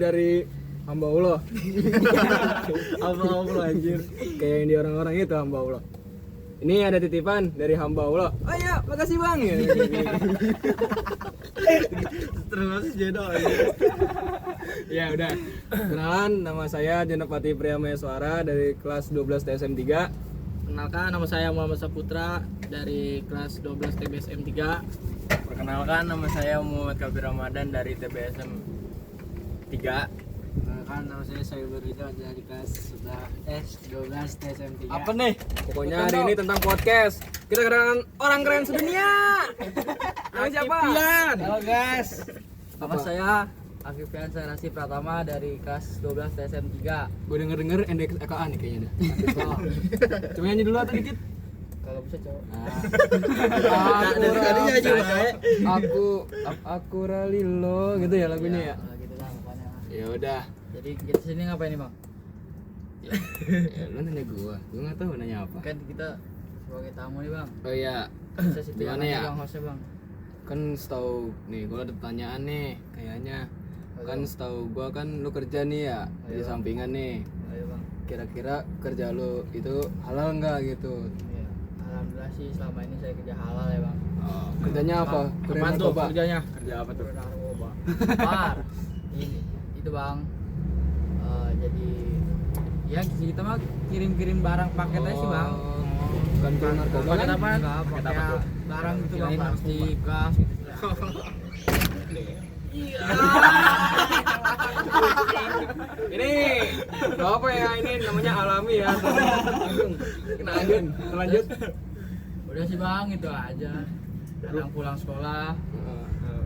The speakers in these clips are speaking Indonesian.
dari hamba Allah. Hamba Allah anjir. Kayak yang di orang-orang itu hamba Allah. Ini ada titipan dari hamba Allah. Oh iya, makasih Bang. Terus jodoh. Ya udah. Kenalan, nama saya Jenepati Priyamaya Suara dari kelas 12 TSM 3. Perkenalkan, nama saya Muhammad Saputra dari kelas 12 TBSM 3. Perkenalkan, nama saya Muhammad Kabir Ramadan dari TBSM 3. Perkenalkan, nama saya Sohibul Ridho dari kelas 12 TSM 3. Apa nih? Pokoknya hari ini tentang podcast. Kita kedatangan orang keren sedunia. Nama siapa? Halo guys. Nama Apa? saya Akifian Sarasi Pratama dari kelas 12 TSM 3. Gue denger NDX EKA nih kayaknya dah. Coba nyanyi dulu atau dikit. Kalau bisa cowok. Dari tadi nyanyi aku Ralilo gitu ya lagunya ya. Gitu lah pokoknya. Ya udah. Jadi kita sini ngapain nih, Bang? Ya, lu nanya gua nggak tahu nanya apa. Kan kita sebagai tamu nih, Bang. Oh iya. Bisa situ Gimana ya? Bang, hostnya, Bang. Kan setahu nih gua ada pertanyaan nih kayaknya. Kan setahu gua kan lu kerja nih ya di Ayo. sampingan nih. Ayo, Bang. Kira-kira kerja lu itu halal nggak gitu? Iya. Alhamdulillah sih selama ini saya kerja halal ya, Bang. Oh, kerjanya apa? Apaan tuh narkoba? kerjanya? Kerja apa tuh? Narkoba. Par. Ini itu, Bang. Jadi ya kita mah kirim-kirim barang paket aja sih, Bang. Bukan kirim narkoba Paket kan? apaan? Paket Paket apa tuh? barang gitu, Bang, Kirain plastik, gas gitu. Ini gak apa ya, ini namanya alami ya. Langsung lanjut. Udah sih, Bang, itu aja. Kadang pulang sekolah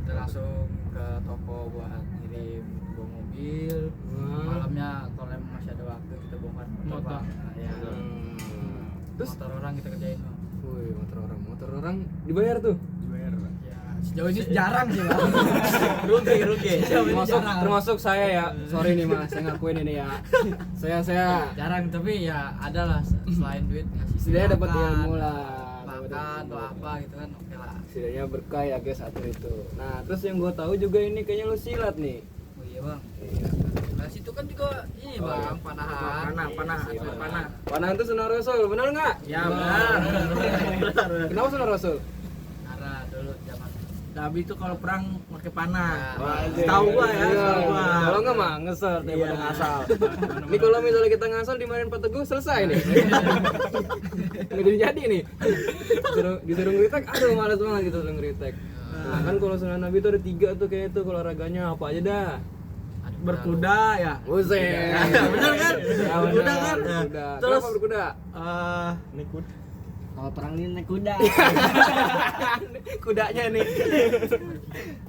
kita langsung ke toko buat ngirim bawa mobil. Malamnya kalau emang masih ada waktu kita bongkar motor, Bang. Nah, ya. Terus Motor orang kita kerjain, Bang. wih, motor orang dibayar tuh. Ya, sejauh ini jarang sih, Bang. Rugi. Termasuk saya ya. Sorry nih Mas, saya ngakuin ini ya. Saya Jarang, tapi ya ada lah selain duit ngasih setidaknya dapat makan, ilmu lah. makan atau apa gitu kan, oke lah. Setidaknya berkah ya guys satu itu. Nah, terus yang gue tahu juga ini kayaknya lu silat nih. Oh iya, Bang. Nah situ kan juga ini, Bang, panahan. Panah. Panahan itu sunnah Rasul, benar nggak? Ya benar. Kenapa sunnah Rasul? Karena dulu zaman Nabi itu kalau perang pakai panah. Wah, Tahu gua ya, Iya. tahu gua. Kalau nggak mah ngeser daripada Iya. ngasal. Ini kalau misalnya kita ngasal dimarahin Pak Teguh selesai nih. Nggak jadi nih. Disuruh ngeritek, aduh malas banget gitu disuruh ngeritek. Nah, kan kalau sunnah Nabi itu ada 3 tuh kayak itu kalau olahraganya apa aja dah. Berkuda ya. Buset. Bener kan? Ya, Berkuda bener. kan? Berkuda. Terus Kenapa berkuda? naik kuda. kalau perang ini naik kuda. Kudanya nih.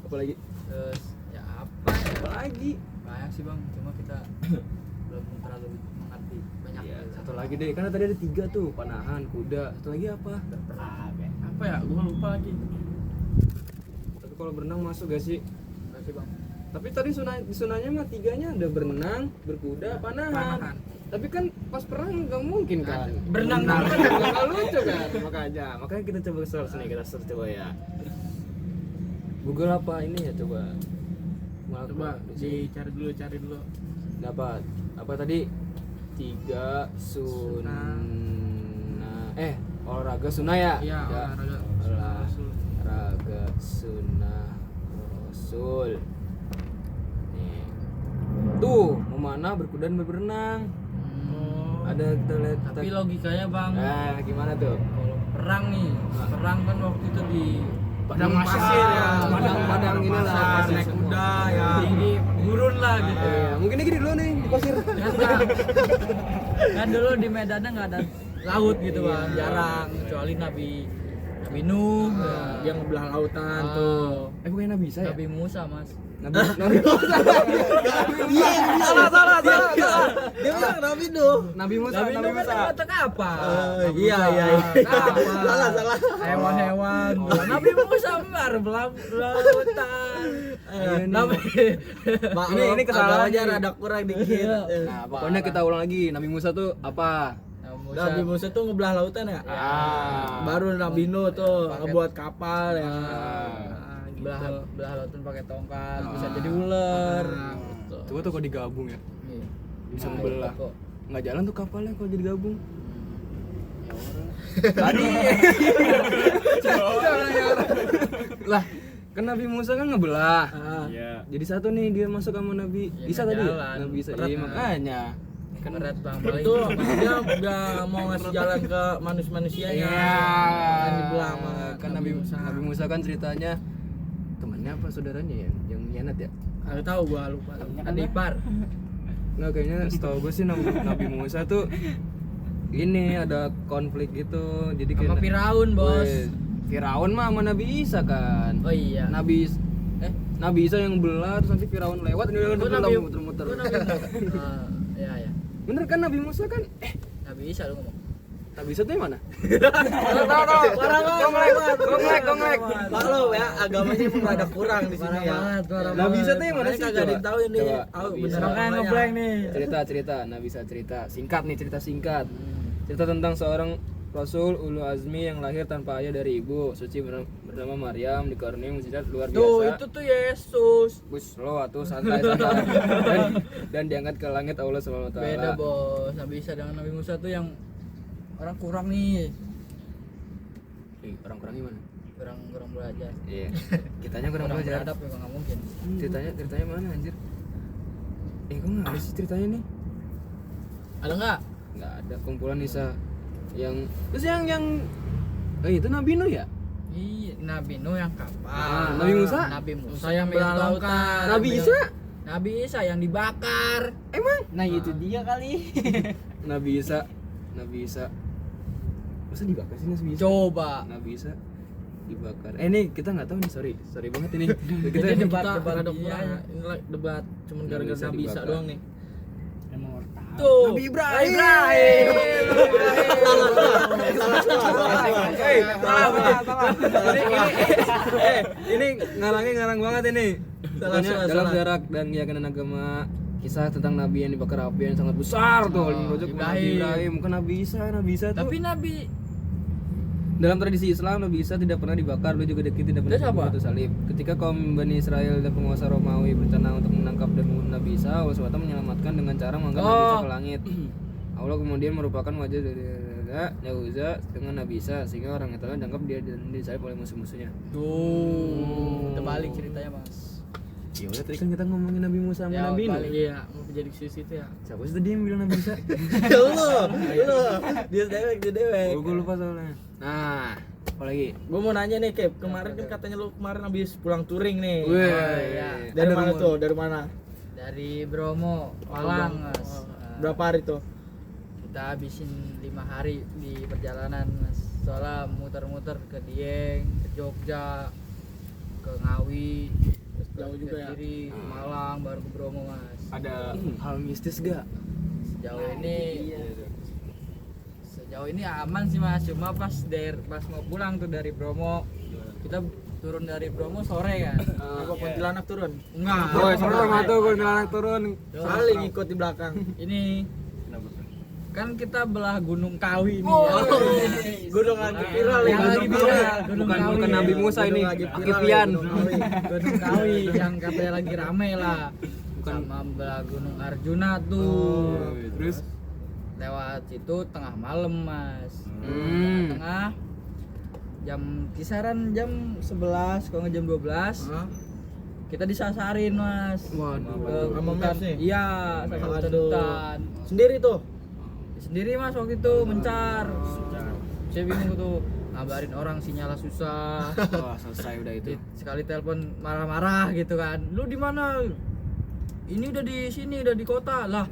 Apalagi? Terus ya apa ya? Apalagi? Banyak sih, Bang, cuma kita belum terlalu mengerti banyak. Iya, satu lagi deh, karena tadi ada 3 tuh, panahan, kuda, satu lagi apa? Apa ya? Gua lupa lagi. Tapi kalau berenang masuk gak sih? Enggak sih, Bang. Tapi tadi sunahnya mah 3-nya ada berenang, berkuda, panahan. Tapi kan pas perang nggak mungkin kan? Berenang kan dulu. nggak lucu kan? Makanya kita coba search nih, kita search coba ya. Google apa ini ya coba. Coba cari dulu. Dapat apa tadi? 3 sunnah. Olahraga sunnah ya? Iya, Ya. Olahraga sunnah Rasul. Nih. Tuh, memanah, berkuda dan berenang. Ada kita lihat. Tapi logikanya, Bang, Nah, gimana tuh? kalau perang nih, perang kan waktu itu di Padang pasir ya. Padang inilah, pasir naik semua. kuda ya. di gurun lah gitu. Mungkin ini gini dulu nih di pasir. Kan dulu di Medannya nggak ada laut gitu, Bang, jarang, kecuali Nabi Nuh, Yang ngebelah lautan Ah, tuh. Bukan Nabi Isa ya? Nabi Musa, Mas. Nabi Musa. Salah. Dia bilang Nabi Nuh. Nabi Musa. Nabi Nuh kan otak apa? Iya. Salah. Salah. Hewan-hewan. Nabi Musa mar belautan. Nabi Ini kesalahan aja nih. rada kurang dikit. Nah, pokoknya kita ulang lagi. Nabi Musa tuh apa? Nabi Musa tuh ngebelah lautan ya? Baru Nabi Nuh tuh ngebuat kapal ya. belah lautan pakai tongkat, bisa jadi ular. Gitu. Coba tuh kalau digabung ya, Iya. bisa Nah, ngebelah. kok. Nggak jalan tuh kapalnya kalau jadi gabung. Ya orang. Tadi. Lah, kan Nabi Musa kan ngebelah. Iya. Jadi satu nih dia masuk sama Nabi Ya, Isa nggak tadi. jalan. Nabi Isa. Berat, Iya kan? makanya. Berat bang paling. Itu dia udah mau ngasih jalan ke manusianya. Iya. Kan dibelah sama Kan Nabi Musa kan ceritanya temannya apa saudaranya ya yang hianat ya? Nggak tahu gua lupa. Ada ipar. Nggak, kayaknya setahu gue sih Nabi Musa tuh ini ada konflik gitu. Jadi Sama kayak Firaun bos. Weh, Firaun mah sama Nabi Isa kan. Oh iya. Nabi Isa yang belah terus nanti Firaun lewat dia Itu belah Nabi muter-muter. itu Nabi Musa. Iya ya. Bener kan Nabi Musa kan? Nabi Isa lu ngomong. Nabi Isa tuh yang mana? Gonglek. Pak lo ya agamanya emang rada kurang di sini ya. Nabi Isa tuh yang mana sih? Kagak ada yang tahu ini. Coba, Tahu Nabi bener Isa. namanya. ngeblank nih. Cerita Nabi Isa cerita singkat nih, cerita singkat. Cerita tentang seorang Rasul Ulu Azmi yang lahir tanpa ayah dari ibu, suci bernama Maryam, dikaruniai mukjizat luar biasa. Tuh itu tuh Yesus. Bus lo atuh santai dan diangkat ke langit Allah Subhanahu wa taala. Beda bos. Nabi Isa dengan Nabi Musa tuh yang orang kurang nih. Orang-orang gimana? Kurang belajar. Iya. Kitanya kurang Kurang belajar. beradab ya nggak mungkin. Ceritanya mana anjir? Kok nggak ada sih ceritanya nih? Ada nggak? Nggak ada kumpulan Isa yang terus yang itu Nabi Nuh ya? Iya, Nabi Nuh yang kapal. Nabi Musa? Nabi Musa yang belah lautan. Nabi Isa? Nabi Isa yang dibakar. Emang? Nah itu dia kali. Nabi Isa masa dibakar sih Nabi Isa? Coba. Nabi Isa dibakar. Ini kita nggak tahu nih, sorry banget ini. Kita Jadi Debat Kita ada iya. kurang. Ini like debat cuman Nabi gara-gara Isa Nabi Isa dibakar. doang nih. Emang orang tahu. Tuh. Nabi Ibrahim. Ini ngarang banget ini. Pokoknya dalam sejarah dan keyakinan agama kisah tentang nabi yang dibakar api yang sangat besar tuh. Nabi Ibrahim, bukan Nabi Isa tuh. Tapi Nabi Dalam tradisi Islam, Nabi Isa tidak pernah dibakar, beliau juga tidak pernah Dia siapa? batu salib. Ketika kaum Bani Israel dan penguasa Romawi berencana untuk menangkap dan membunuh Nabi Isa, Allah SWT menyelamatkan dengan cara mengangkat Nabi Isa ke langit. Allah kemudian merupakan wajah dari Yahuza dengan Nabi Isa, sehingga orang itu dianggap dia dan disalib oleh musuh-musuhnya. tuh terbalik ceritanya mas. Ya udah, tadi kan kita ngomongin Nabi Musa sama Ya, Nabi Nuh. balik. Iya, mau jadi ke situ ya. Siapa sih tadi yang bilang Nabi Isa? Lu. Dia dewek. Gue lupa soalnya. Nah, apa lagi? Gue mau nanya nih, Kep. Kemarin kan katanya lu kemarin habis pulang touring nih. iya. Dari mana tuh? Dari mana? Dari Bromo, Malang mas. Berapa hari tuh? Kita habisin 5 hari di perjalanan mas. Soalnya muter-muter ke Dieng, ke Jogja, ke Ngawi, terus Jauh juga ya? Kediri, Malang, baru ke Bromo mas. Ada hal mistis gak? Sejauh ini aman sih mas, cuma pas mau pulang tuh dari Bromo, kita turun dari Bromo sore kan. Apa Pontianak turun? Enggak. Boy, serem tuh gue anak turun. Saling ikut di belakang. Ini kan kita belah Gunung Kawi nih. Gunung lagi viral Yang ya. lagi viral, Bukan Nabi Musa ini, Gunung lagi viral Akipian. ya, Gunung Kawi. Gunung Kawi yang katanya lagi rame lah. Sama belah Gunung Arjuna tuh. Terus Lewat situ tengah malam mas. Hmm. Tengah kisaran jam 11 kalau nggak jam 12 Hah? kita disasarin mas. Waduh. Sama Maps nih? Iya, sama Aduh. hutan-hutan. Sendiri tuh. Sendiri mas waktu itu mencar. Saya bingung tuh, ngabarin orang sinyalnya susah. Wah, selesai udah itu. Sekali telepon marah-marah gitu kan. Lu di mana? Ini udah di sini, udah di kota. Lah,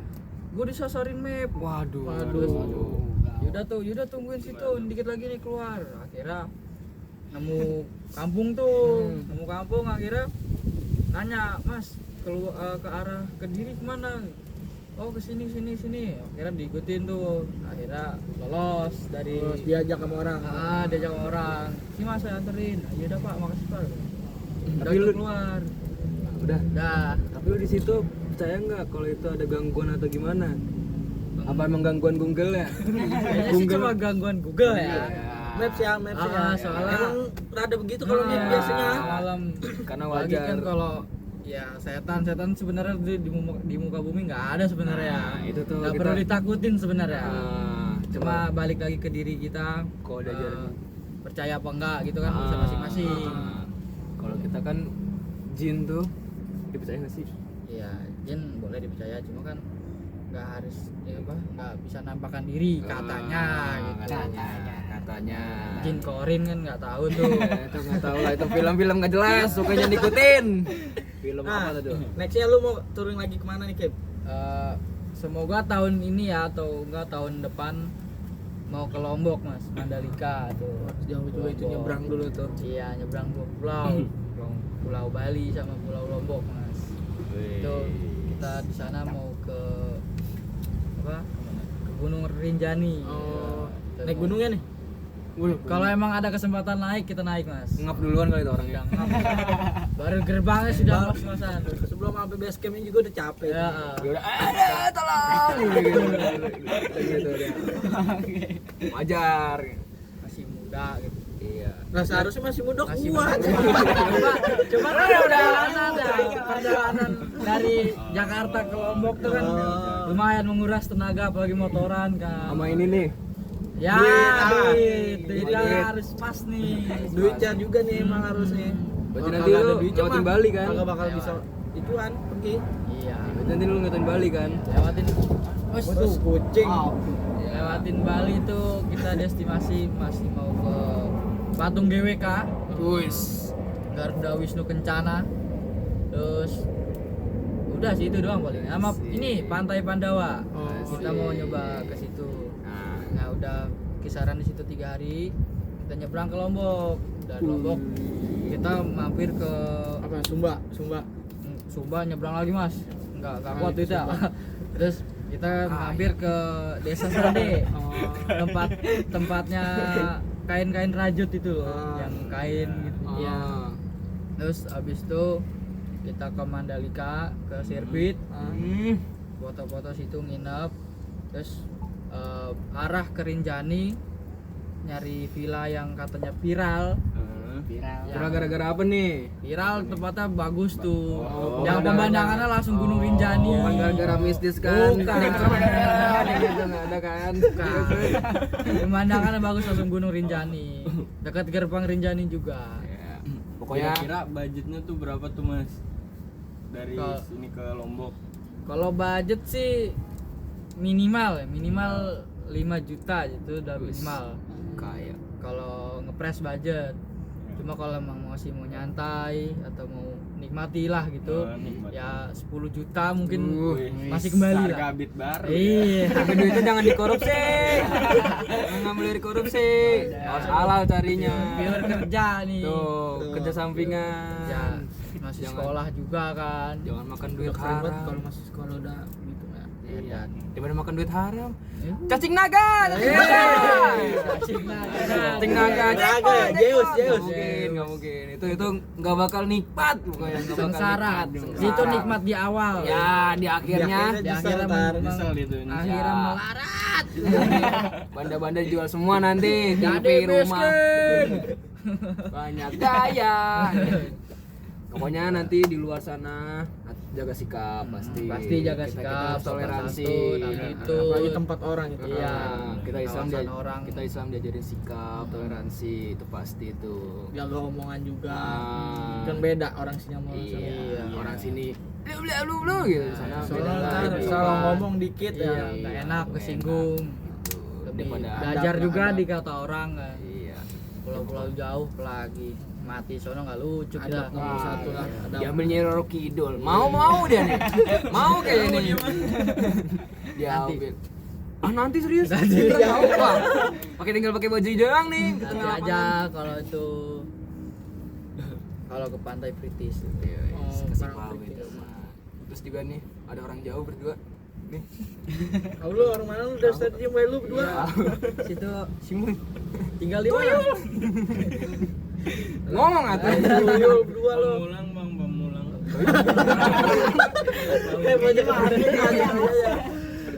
gue disasarin map. Waduh. Yaudah tungguin situ, dikit lagi nih keluar. Akhirnya nemu kampung tuh, nemu kampung akhirnya nanya, "Mas, keluar ke arah Kediri kemana?" "Oh, ke sini. Akhirnya diikutin tuh. Akhirnya lolos dari Terus diajak sama orang. diajak sama orang. "Si Mas, saya anterin." "Ya udah Pak, makasih Pak." Udah Tapi itu lu- keluar. Udah. Dah. Tapi lu di situ percaya nggak kalau itu ada gangguan atau gimana? Apa emang gangguan Google ya? Kayaknya sih cuma gangguan Google ya. Maps ya. Soalnya Emang rada begitu kalau map biasanya. malam Karena lagi wajar. kan kalau Ya setan sebenarnya di muka bumi nggak ada sebenarnya. Nah, itu tuh nggak kita- perlu ditakutin sebenarnya. Cuma Cuma balik lagi ke diri kita. kalau udah jalan Percaya apa enggak gitu kan bisa masing-masing. Kalau kita kan jin tuh dipercaya nggak sih? Iya, jin boleh dipercaya cuma kan nggak harus nggak bisa nampakkan diri katanya gitu. Katanya. Jin korin kan nggak tahu tuh. Itu nggak tahu lah, itu film-film nggak jelas, sukanya diikutin. Film Nah, apa tuh? nextnya lu mau touring lagi kemana nih, Kip? Semoga tahun ini ya atau enggak tahun depan mau ke Lombok Mas, Mandalika tuh. Jauh juga itu Lombok. nyebrang dulu tuh. Iya, nyebrang dua pulau. Pulau Bali sama Pulau Lombok Mas. Itu kita di sana mau ke apa? Ke Gunung Rinjani. Oh, Kita naik mau- gunungnya nih. Kalau emang ada kesempatan naik kita naik Mas. Ngap duluan kali itu orangnya. Baru gerbangnya sudah ngos-ngosan. Sebelum sampai base campnya juga udah capek. Ya, Ya udah, ada tolong. Gitu dia. Wajar. masih muda gitu. Iya. Nah, seharusnya masih muda Masih kuat. Coba kan perjalanan dari Jakarta ke Lombok tuh kan lumayan menguras tenaga apalagi motoran kan. Sama ini nih. Ya, duit Duit. harus pas nih. Duitnya juga nih emang harusnya. Berarti Kalau nanti kagak lu ada duitnya lewatin mah, Bali kan? Kagak bakal bisa ituan pergi. Iya. Berarti nanti lu ngeliatin Bali kan? Lewatin Terus kucing. lewatin Bali tuh kita destinasi masih mau ke Patung GWK, Wis. Garuda Wisnu Kencana. Terus udah sih itu doang paling. Sama ini Pantai Pandawa. Oh, Kita mau nyoba ke situ. Nah, udah kisaran di situ 3 hari. Kita nyebrang ke Lombok. Dari Lombok kita mampir ke Apa Sumba? Sumba nyebrang lagi Mas. Enggak Ah, kuat itu itu. Sumba. Terus kita mampir ke Desa Sande. Oh. Tempatnya kain-kain rajut itu loh, Ah. yang kain gitu. Iya. Terus abis itu kita ke Mandalika, ke sirkuit, foto-foto situ nginep. Terus arah ke Rinjani nyari villa yang katanya viral. Kira gara-gara apa nih? Viral tempatnya bagus tuh. Oh, yang ada- pemandangannya langsung Gunung Rinjani. Bukan gara-gara mistis kan? Bukan. Gitu nggak ada kan? Pemandangannya bagus langsung Gunung Rinjani. Dekat gerbang Rinjani juga. Ya, pokoknya Kira-kira budgetnya tuh berapa tuh Mas? Dari Kalau- sini ke Lombok. Kalau budget sih minimal 5 juta gitu udah minimal. kaya. Kalau ngepres budget. Cuma kalau emang masih mau nyantai atau mau nikmati lah gitu, Nikmati. ya 10 juta mungkin Wih, masih kembali harga lah. bit baru. Iya. Tapi duitnya jangan dikorupsi. Jangan ngambil dari korupsi. Harus halal carinya. Biar kerja nih. Tuh, kerja sampingan. Ya, masih Jangan- sekolah juga kan. Jangan makan duit Udah ribet haram. kalau masih sekolah udah gitu ya. Iya. Daripada makan duit haram. Cacing naga. Cacing Cacing naga. Naga, Zeus. Nggak mungkin, nggak mungkin. Itu nggak bakal nikmat pokoknya. Nggak bakal Sengsara. nikmat. Itu nikmat di awal. Ya, di akhirnya Di akhirnya Nyesel itu. akhirnya Ya. melarat. banda-banda dijual semua nanti. Jadi TV rumah. miskin. Banyak gaya. Pokoknya nanti di luar sana jaga sikap pasti. Pasti jaga Kita sikap, harus toleransi. sopan santun, attitude. Apalagi tempat orang itu. Iya. Kita Islam Kawasan orang. kita Islam diajarin sikap, toleransi itu pasti itu. Jaga omongan juga. Ah. Kan beda orang sini sama orang sana. Iya, orang sini lu gitu di sana Soalnya beda ntar lagi. salah ngomong dikit Iya, ya. nggak enak, kesinggung. Gitu. Lebih Daripada belajar adab, juga adab. dikata orang kan. iya. Pulau-pulau jauh apalagi mati sono nggak lucu kita. Adab nomor satu lah. Adab. Diambil Nyi Roro Kidul. Mau dia nih. Mau kayaknya nih. Dia ambil. Ah nanti serius? Nanti. Wah, tinggal pakai baju doang nih. Ke Nanti tengah aja lapangan. kalau itu kalau ke pantai Pritis. Iya, Oh, kasih barang paham pritis. itu mah. Terus juga nih ada orang jauh berdua. Nih. Kau lu orang mana lu dari tadi yang lu berdua? Situ Simun. tinggal di mana? Ngomong atuh. Tuyul berdua lu. Pamulang Bang, pamulang.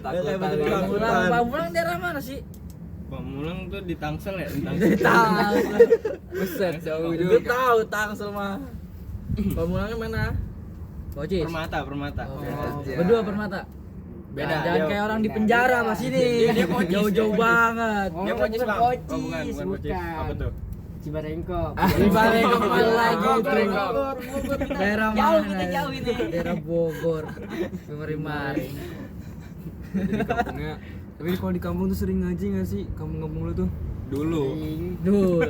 Banyak ada aja. Takutan. Pamulang daerah mana sih? Pamulang tuh di Tangsel ya? Di Tahu. Buset, jauh Gue juga. tahu Tangsel mah. Pemulangnya mana? Kocis. Permata. Berdua Permata. Beda, Jangan dia- kayak orang di penjara pas ini. Dia Kocis. Jauh-jauh banget. Dia Kocis, Bang. Kocis, Oh, bukan Kocis. bukan. Apa tuh? Cibarengkok. Di Barengkok lagi Bogor. daerah Jauh mana? kita, jauh ini. Daerah Bogor. Mari. Di kampungnya. Tapi kalau di kampung tuh sering ngaji nggak sih? Kampung-kampung lu tuh? Dulu. Dulu.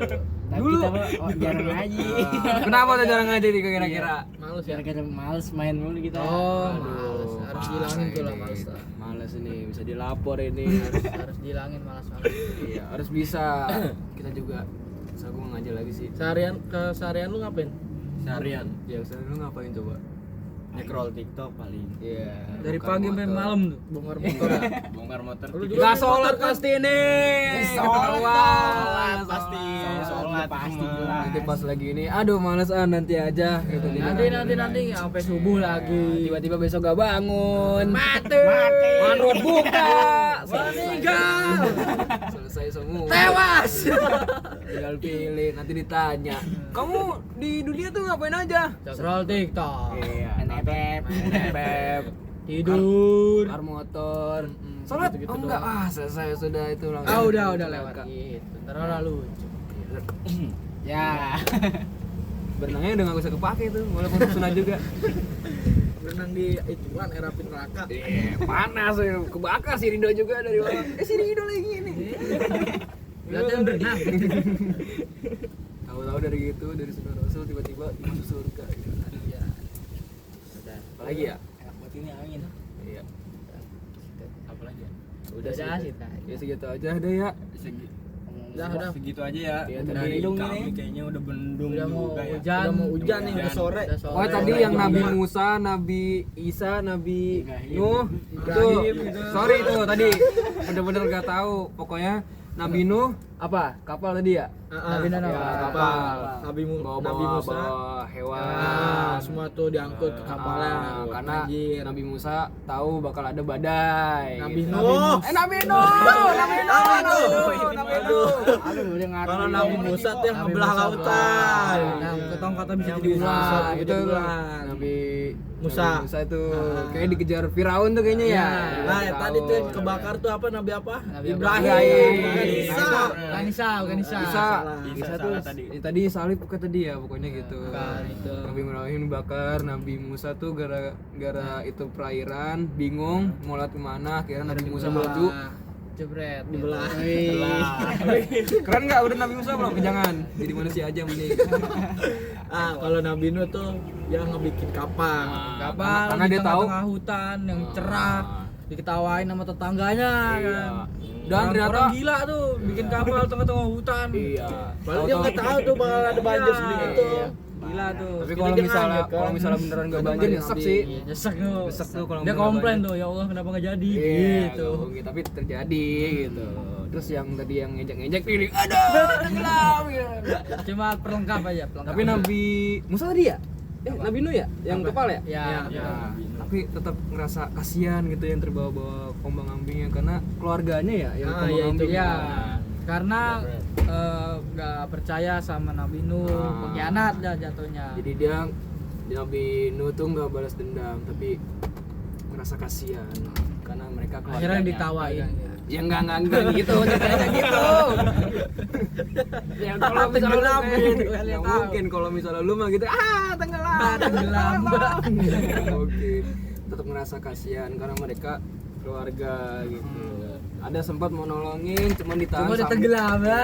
Tapi Dulu. kita mah jarang ngaji. Kenapa tuh jarang ngaji nih kira-kira? Males ya. Gara-gara males main mulu kita. Oh, Aduh, males. Harus parah hilangin tuh lah ini. males lah. Males ini, bisa dilapor ini. Harus dihilangin malas. Iya, harus bisa. Kita juga. Saya gua ngaji lagi sih. Keseharian lu ngapain? Seharian. Ya, sekarang lu ngapain coba? Scroll TikTok paling. Iya. Dari bongkar pagi sampai motor. malam tuh bongkar motor. Bongkar motor. Lu juga Nggak main sholat motor kan? pasti nih. Sholat pasti. Sholat pasti cuma. jelas. Nanti pas lagi ini, aduh males nanti aja gitu. Nanti sampai subuh lagi. Tiba-tiba besok gak bangun. Mati. Manut buka. Meninggal. Selesai semua. Tewas. Tinggal pilih, nanti ditanya. Kamu di dunia tuh ngapain aja? Scroll TikTok. Iya. Nebep. Beb. Tidur. Bar motor. Sholat? gitu-gitu Oh enggak, doang. selesai sudah itu langsung. Ah udah lewat gitu. Ntar orang lucu. Ya. Berenangnya udah gak usah kepake tuh, walaupun sunah juga. Berenang di ituan era api neraka. Panas ya, kebakar si Rido juga dari bawah. Si Rido lagi ini. Latihan berenang. Tahu-tahu dari gitu, dari sunnah Rasul tiba-tiba masuk surga gitu. Iya. Apalagi ya? Enak buat ini angin. Iya. Apalagi ya? Udah sih. sih. Ya segitu aja deh ya. Udah. Segitu aja ya. Iya, Dari bendung kami ini. kayaknya udah bendung Udah mau juga ya. hujan. Udah mau hujan nih, udah sore. Oh tadi yang Nabi Musa, Nabi Isa, Nabi Nuh itu sorry itu tadi bener-bener gak tahu. Pokoknya Nabi Nuh apa kapal tadi ya? Nabi Nuh Ya, apa? kapal. Nabi Bawa Musa. bawa hewan. Semua tuh diangkut ke kapalnya. Karena Banjir. Nabi Musa tahu bakal ada badai. Nabi gitu. Nuh. Nabi Nuh. Aduh, udah ngaruh. Kalau Nabi Musa tuh yang Nabi ngebelah Musa, lautan. Nah, ketong-kata bisa Yang jadi bisa ular. jadi Itu ular. Nabi Musa. Nabi Musa itu kayak dikejar Firaun tuh kayaknya ya. Nah, Firaun. tadi tuh yang kebakar tuh apa Nabi apa? Nabi Ibrahim. Bukan Isa. Isa. Salah. Isa Salah tuh tadi. tadi salib bukan tadi ya pokoknya gitu. Bukan, itu. Nabi Ibrahim dibakar, Nabi Musa tuh gara-gara itu perairan bingung mau lewat kemana, akhirnya Nabi Musa maju. Jebret. Dibelah. Keren nggak udah Nabi Musa belum? Jangan jadi manusia aja mending. Kalau Nabi Nuh tuh yang ngebikin kapal. Kapal karena di dia tahu tengah-tengah hutan yang cerah, diketawain sama tetangganya Iya. kan. Dan ternyata orang gila tuh bikin kapal tengah-tengah hutan. iya. Padahal dia nggak tahu tuh bakal ada banjir Iya. segini itu. Gila tuh. Tapi Jadi kalau dia misalnya lanjut, kan? kalau misalnya beneran nggak banjir nyesek sih. Iya, nyesek tuh. Nyesek tuh kalau Dia beneran komplain banjir. tuh, ya Allah kenapa nggak jadi Iya, gitu. gitu. Tapi terjadi gitu. Terus yang tadi yang ngejek-ngejek diri, aduh, tenggelam gitu. Cuma perlengkap aja, pelengkap. Tapi Nabi Musa tadi ya? Nabi Nuh ya? Yang kepal ya? ya, Ya, tapi tetap ngerasa kasihan gitu yang terbawa-bawa kombang-ambingnya karena keluarganya ya yang Ah, iya, itu. kombang-ambing. ya. Karena nggak percaya sama Nabi Nuh, Ah. pengkhianat dah jatuhnya. Jadi dia Nabi Nuh tuh nggak balas dendam tapi merasa kasihan karena mereka Akhirnya keluarganya. ditawain. Ya enggak gitu, ceritanya gitu. Ya kalau misalnya Tenggelam lu, gitu, ya kalian tahu. mungkin kalau misalnya lu mah gitu, tenggelam. Tenggelam. Oke. Tetap ngerasa kasihan karena mereka keluarga gitu. Ada sempat mau nolongin cuman ditahan Cuma dia sama- tenggelam ya.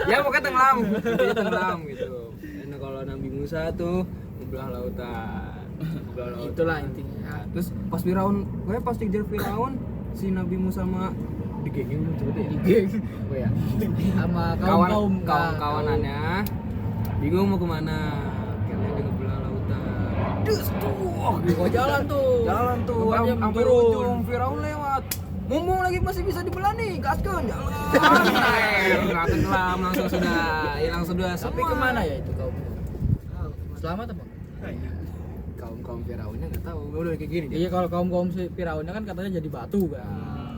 Ya pokoknya tenggelam, intinya tenggelam gitu. Karena kalau Nabi Musa tuh membelah lautan. Membelah lautan. Itulah intinya. Terus pas Firaun, gue pas dikejar Firaun, si Nabi Musa sama digegeng coba deh. Oh ya. Sama kaum-kaum Kawan-kawanannya bingung mau kemana. Akhirnya dia ngebelah lautan. Dus tuh, Gua jalan tuh. jalan tuh, Tempatnya sampai turun. ujung Firaun lewat. Mumpung lagi masih bisa dibelah nih, gaskeun jalan. Nggak tenggelam langsung sudah, hilang sudah semua. Tapi kemana ya itu kaum? Selamat apa? Kaum Firaunnya nggak tahu, udah kayak gini. Iya kalau kaum si Firaunnya kan katanya jadi batu kan.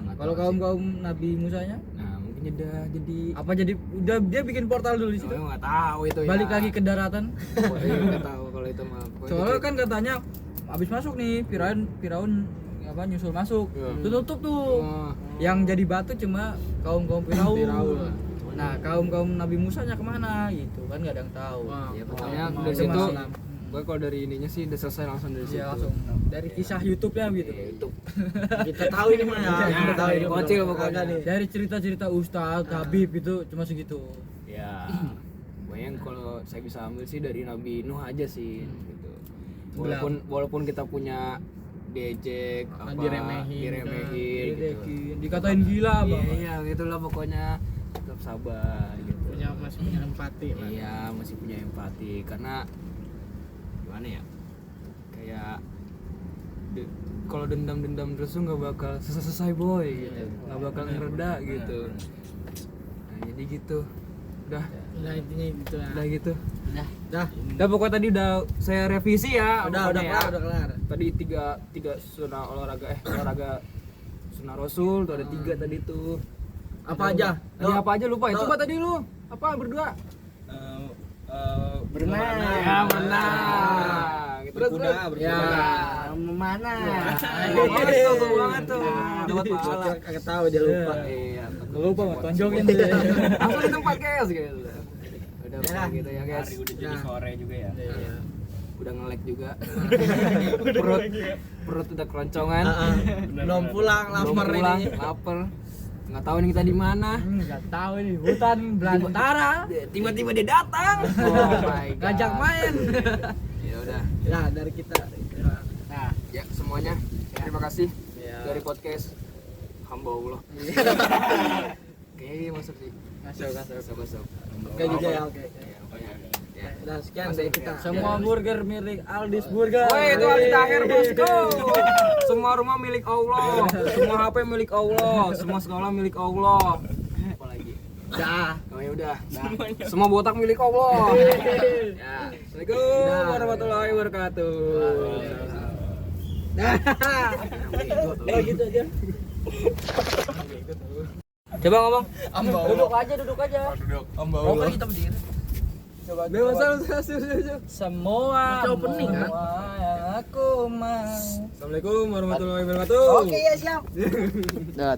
nggak Kalau tahu sih. kaum Nabi Musanya Nah mungkin udah jadi apa jadi udah dia bikin portal dulu di situ. nggak tahu itu ya. Balik lagi ke daratan. Nggak tahu kalau kalau itu mah. Pokoknya Soalnya gitu. kan katanya abis masuk nih Firaun apa nyusul masuk. Iya. Tutup tuh. Oh. Yang jadi batu cuma kaum Firaun. Firaun. Nah, kaum Nabi Musanya kemana gitu kan nggak ada yang tahu. Wah, Ya pokoknya Mau dari itu situ masih- gue kalau dari ininya sih udah selesai langsung dari situ. Iya langsung dari kisah YouTube-nya gitu. YouTube. Kita tahu ini mah ya. Kita tahu ini Kocil pokoknya. Nih. Dari cerita-cerita Ustadz, Habib itu cuma segitu. Ya. Pokoknya kalau saya bisa ambil sih dari Nabi Nuh aja sih gitu. Walaupun kita punya diejek apa diremehin gitu. Dikatain gila, Bang. Iya, gitulah pokoknya tetap sabar gitu. Masih punya empati lah. Iya, masih punya empati karena gimana ya? Kayak kalau dendam terus tuh nggak bakal selesai boy gitu, nggak bakal ngereda gitu. Nah jadi gitu, udah Intinya gitu lah. udah gitu. Dah. Udah pokoknya tadi udah saya revisi ya. Udah pokoknya ya. kelar. Tadi tiga sunah olahraga sunah Rasul tuh ada 3 tadi tuh. Apa aja? Tadi apa aja lupa ya? Tuh. Coba tadi lu apa berdua? Berenang. Ya berenang. Terus Berkuda. Ya. Mana? Tuh banget tuh. Dapat pahala. Kagak tahu dia lupa. Iya. Lupa mah tonjokin deh. Langsung di tempat guys gitu. Udah pokoknya gitu ya guys. Hari udah jadi sore juga ya. Iya. Udah nge-lag juga. Perut udah keroncongan. Belum pulang, Belum lapar pulang, ini. lapar. Nggak tahu nih kita di mana. Enggak tahu nih hutan belantara. Tiba-tiba dia datang. Oh my god. Ngajak main. Ya udah. Ya, dari kita. Nah, Ya semuanya. Terima kasih Ya. dari podcast Hamba Allah. Kayaknya masuk sih. Masuk. Oke juga ya, oke. Ya, pokoknya. Ya. Udah sekian dari kita. Semua burger milik Aldis Burger. Woi, itu Ali Tahir bosku. Semua rumah milik Allah, semua HP milik Allah, semua sekolah milik Allah. Apalagi? Dah. Oh ya udah. Semua botak milik Allah. Ya. Assalamualaikum warahmatullahi wabarakatuh. Oh gitu aja. Coba ngomong. Duduk aja. Oh, kan kita berdiri. Semua opening, kan? yang aku mau. Assalamualaikum warahmatullahi wabarakatuh. oke ya siap. Dah,